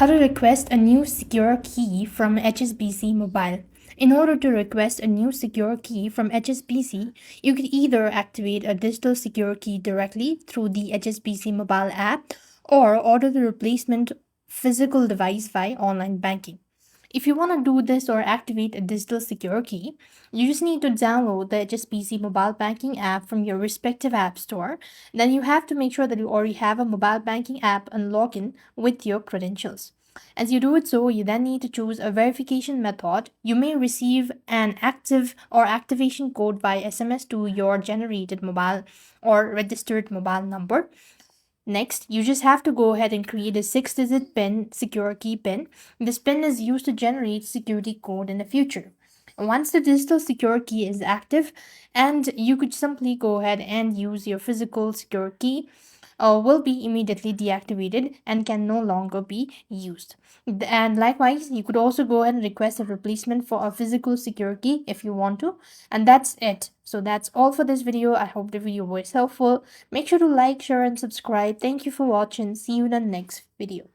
How to request a new secure key from HSBC Mobile. In order to request a new secure key from HSBC, you could either activate a digital secure key directly through the HSBC Mobile app or order the replacement physical device via online banking. If you want to do this or activate a digital secure key, you just need to download the HSBC mobile banking app from your respective app store. Then you have to make sure that you already have a mobile banking app and log in with your credentials. As you do it so, you then need to choose a verification method. You may receive an active or activation code by SMS to your generated mobile or registered mobile number. Next, you just have to go ahead and create a 6-digit PIN, secure key PIN. This PIN is used to generate security code in the future. Once the digital secure key is active, and you could simply go ahead and use your physical secure key, will be immediately deactivated and can no longer be used. And likewise, you could also go ahead and request a replacement for a physical secure key if you want to. And that's it. So that's all for this video. I hope the video was helpful. Make sure to like, share, and subscribe. Thank you for watching. See you in the next video.